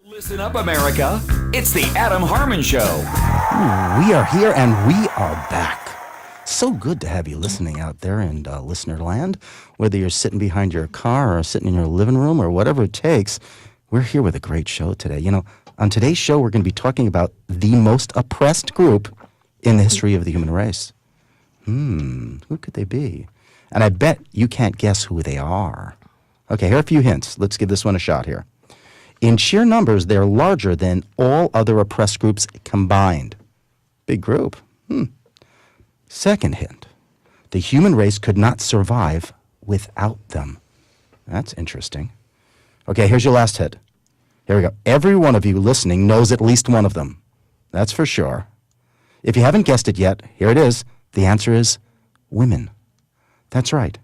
Listen up, America. It's the Adam Harman Show. We are here and we are back. So good to have you listening out there in listener land. Whether you're sitting behind your car or sitting in your living room or whatever it takes, we're here with a great show today. You know, on today's show, we're going to be talking about the most oppressed group in the history of the human race. Who could they be? And I bet you can't guess who they are. Okay, here are a few hints. Let's give this one a shot here. In sheer numbers, they're larger than all other oppressed groups combined. Big group. Second hint. The human race could not survive without them. That's interesting. Okay, here's your last hint. Here we go. Every one of you listening knows at least one of them. That's for sure. If you haven't guessed it yet, here it is. The answer is women. That's right.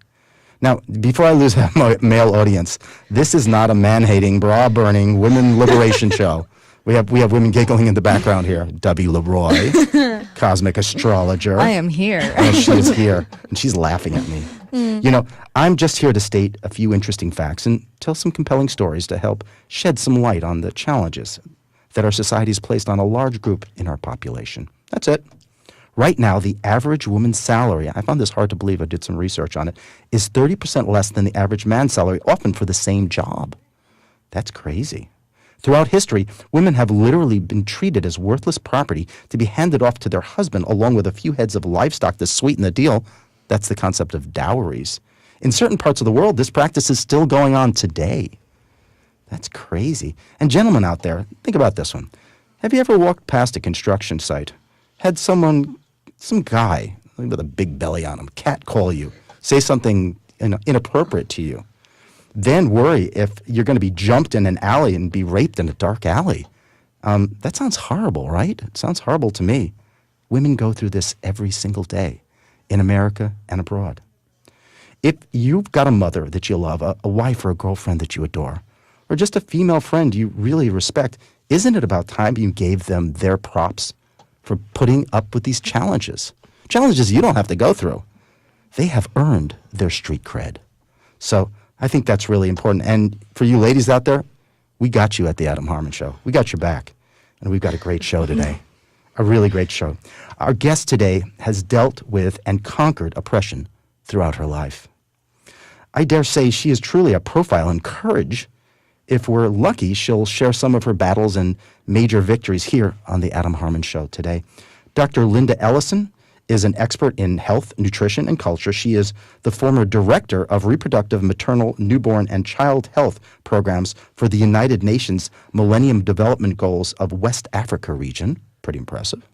Now, before I lose my male audience, this is not a man-hating, bra-burning, women liberation show. We have women giggling in the background here. W. Leroy, cosmic astrologer. I am here. And she is here, and she's laughing at me. You know, I'm just here to state a few interesting facts and tell some compelling stories to help shed some light on the challenges that our society has placed on a large group in our population. That's it. Right now, the average woman's salary, I found this hard to believe, I did some research on it, is 30% less than the average man's salary, often for the same job. That's crazy. Throughout history, women have literally been treated as worthless property to be handed off to their husband along with a few heads of livestock to sweeten the deal. That's the concept of dowries. In certain parts of the world, this practice is still going on today. That's crazy. And gentlemen out there, think about this one. Have you ever walked past a construction site, had some guy with a big belly on him, catcall you, say something inappropriate to you, then worry if you're going to be jumped in an alley and be raped in a dark alley? That sounds horrible, right? It sounds horrible to me. Women go through this every single day in America and abroad. If you've got a mother that you love, a wife or a girlfriend that you adore, or just a female friend you really respect, isn't it about time you gave them their props for putting up with these challenges? Challenges you don't have to go through. They have earned their street cred. So I think that's really important. And for you ladies out there, we got you at the Adam Harman Show. We got your back. And we've got a great show today. A really great show. Our guest today has dealt with and conquered oppression throughout her life. I dare say she is truly a profile in courage. If we're lucky, she'll share some of her battles and major victories here on the Adam Harman Show today. Dr. Linda Ellison is an expert in health, nutrition, and culture. She is the former director of reproductive, maternal, newborn, and child health programs for the United Nations Millennium Development Goals of West Africa region. Pretty impressive.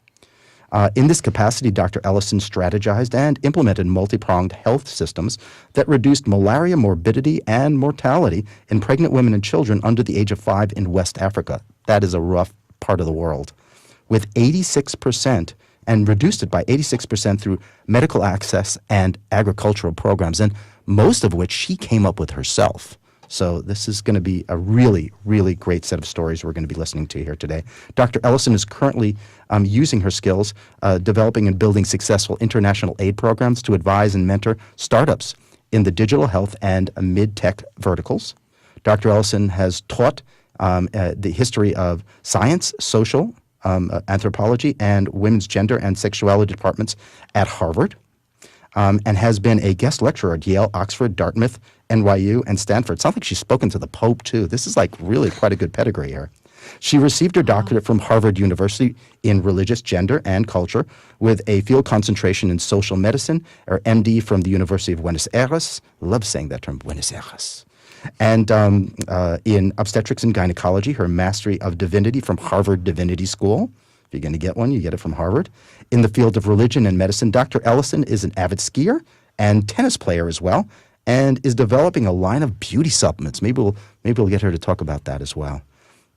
In this capacity, Dr. Ellison strategized and implemented multi-pronged health systems that reduced malaria morbidity and mortality in pregnant women and children under the age of 5 in West Africa. That is a rough part of the world. With 86%, and reduced it by 86% through medical access and agricultural programs, and most of which she came up with herself. So this is going to be a really, really great set of stories we're going to be listening to here today. Dr. Ellison is currently using her skills, developing and building successful international aid programs to advise and mentor startups in the digital health and mid-tech verticals. Dr. Ellison has taught the history of science, social, anthropology, and women's gender and sexuality departments at Harvard, and has been a guest lecturer at Yale, Oxford, Dartmouth, NYU, and Stanford. Sounds like she's spoken to the Pope, too. This is like really quite a good pedigree here. She received her doctorate from Harvard University in religious, gender, and culture with a field concentration in social medicine, or MD from the University of Buenos Aires. Love saying that term, Buenos Aires. And in obstetrics and gynecology, her mastery of divinity from Harvard Divinity School. If you're going to get one, you get it from Harvard. In the field of religion and medicine, Dr. Ellison is an avid skier and tennis player as well, and is developing a line of beauty supplements. Maybe we'll get her to talk about that as well.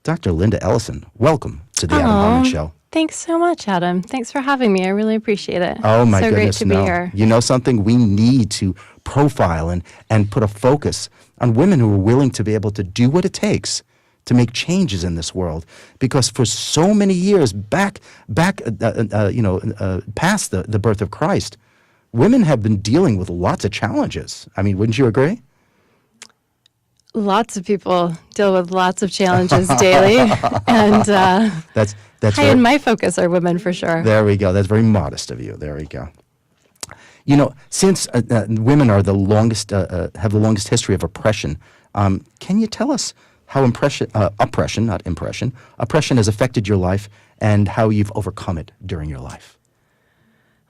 Dr. Linda Ellison, welcome to the Adam Harman Show. Thanks so much, Adam. Thanks for having me. I really appreciate it. Oh, my goodness. So great to be here. You know something? We need to profile and put a focus on women who are willing to be able to do what it takes to make changes in this world. Because for so many years, past the birth of Christ, women have been dealing with lots of challenges. I mean, wouldn't you agree? Lots of people deal with lots of challenges daily, and That's high in my focus are women for sure. There we go. That's very modest of you. There we go. You know, since women are the longest, have the longest history of oppression, can you tell us how oppression has affected your life and how you've overcome it during your life?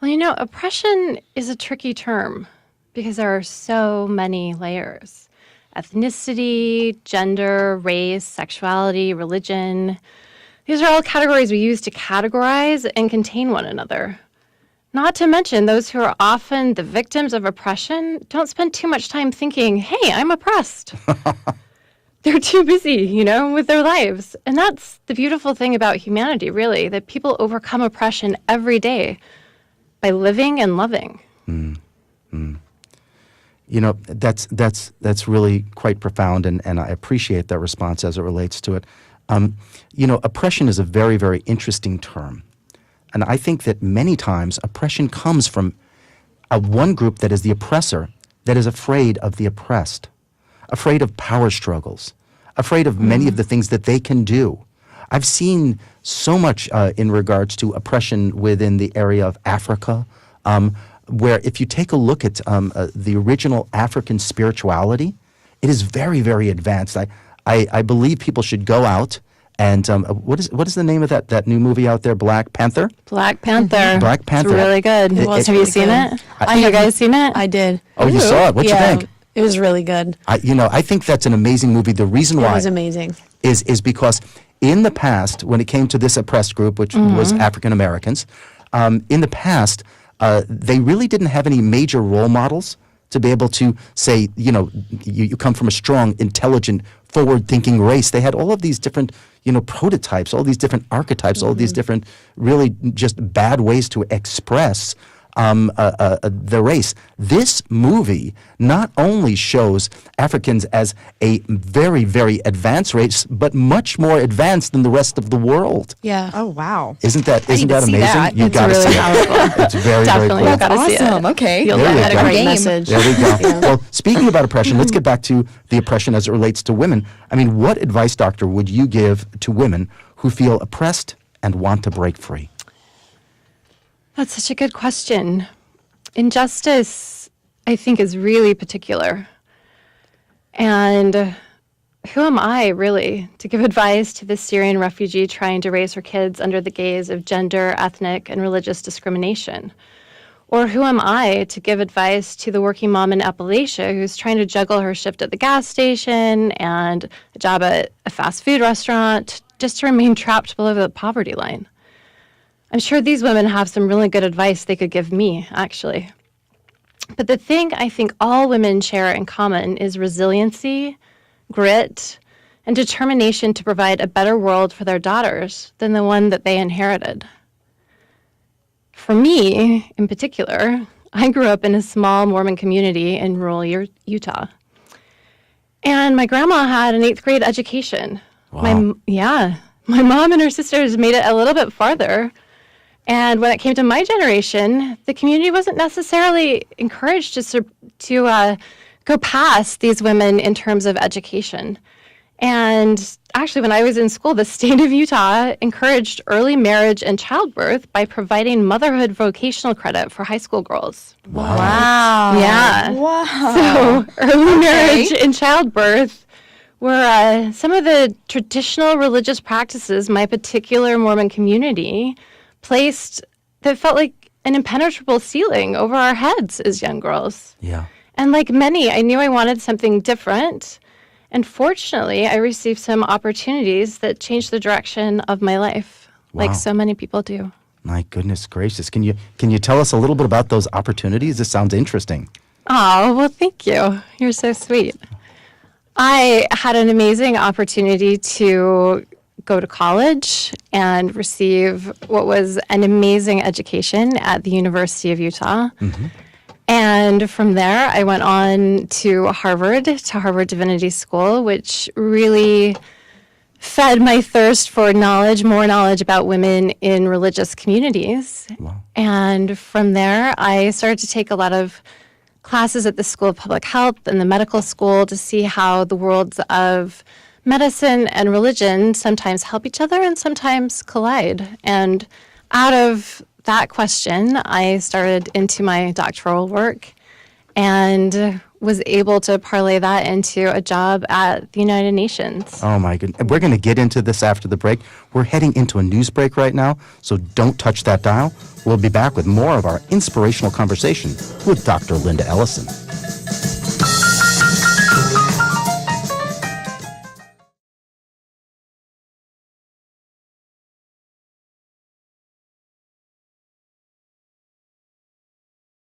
Well, you know, oppression is a tricky term because there are so many layers. Ethnicity, gender, race, sexuality, religion. These are all categories we use to categorize and contain one another. Not to mention those who are often the victims of oppression don't spend too much time thinking, hey, I'm oppressed. They're too busy, you know, with their lives. And that's the beautiful thing about humanity, really, that people overcome oppression every day by living and loving. You know, that's really quite profound, and I appreciate that response as it relates to it. You know, oppression is a very, very interesting term. And I think that many times oppression comes from one group that is the oppressor that is afraid of the oppressed, afraid of power struggles, afraid of many of the things that they can do. I've seen so much in regards to oppression within the area of Africa, where if you take a look at the original African spirituality, it is very, very advanced. I believe people should go out and what is the name of that new movie out there, Black Panther? Black Panther. Black Panther. It's really good. Have you seen it? Have you guys seen it? I did. Oh, you saw it. What'd you think? It was really good. I think that's an amazing movie. The reason why It was amazing. is because in the past, when it came to this oppressed group, which was African Americans, in the past, they really didn't have any major role models to be able to say, you know, you come from a strong, intelligent, forward-thinking race. They had all of these different, you know, prototypes, all these different archetypes, all these different really just bad ways to express the race. This movie not only shows Africans as a very, very advanced race, but much more advanced than the rest of the world. Yeah. Oh, wow. Isn't that need to amazing? see that. You've It's got to really see powerful. it. It's very, Definitely. very You've cool. got to see it. Awesome. Okay. You'll There you get go. a great Game. message. There we go. Well, speaking about oppression, let's get back to the oppression as it relates to women. I mean, what advice, doctor, would you give to women who feel oppressed and want to break free? That's such a good question. Injustice, I think, is really particular. And who am I, really, to give advice to the Syrian refugee trying to raise her kids under the gaze of gender, ethnic, and religious discrimination? Or who am I to give advice to the working mom in Appalachia who's trying to juggle her shift at the gas station and a job at a fast food restaurant just to remain trapped below the poverty line? I'm sure these women have some really good advice they could give me, actually. But the thing I think all women share in common is resiliency, grit, and determination to provide a better world for their daughters than the one that they inherited. For me, in particular, I grew up in a small Mormon community in rural Utah. And my grandma had an 8th grade education. Wow. My mom and her sisters made it a little bit farther. And when it came to my generation, the community wasn't necessarily encouraged to go past these women in terms of education. And actually, when I was in school, the state of Utah encouraged early marriage and childbirth by providing motherhood vocational credit for high school girls. Wow. Yeah. Wow. So early marriage and childbirth were some of the traditional religious practices my particular Mormon community placed that felt like an impenetrable ceiling over our heads as young girls. Yeah. And like many, I knew I wanted something different. And fortunately, I received some opportunities that changed the direction of my life, Wow. like so many people do. My goodness gracious. Can you tell us a little bit about those opportunities? This sounds interesting. Oh, well, thank you. You're so sweet. I had an amazing opportunity to go to college and receive what was an amazing education at the University of Utah. And from there, I went on to Harvard Divinity School, which really fed my thirst for knowledge, more knowledge about women in religious communities. Wow. And from there, I started to take a lot of classes at the School of Public Health and the medical school to see how the worlds of medicine and religion sometimes help each other and sometimes collide. And out of that question, I started into my doctoral work and was able to parlay that into a job at the United Nations. Oh, my goodness. We're going to get into this after the break. We're heading into a news break right now, so don't touch that dial. We'll be back with more of our inspirational conversation with Dr. Linda Ellison.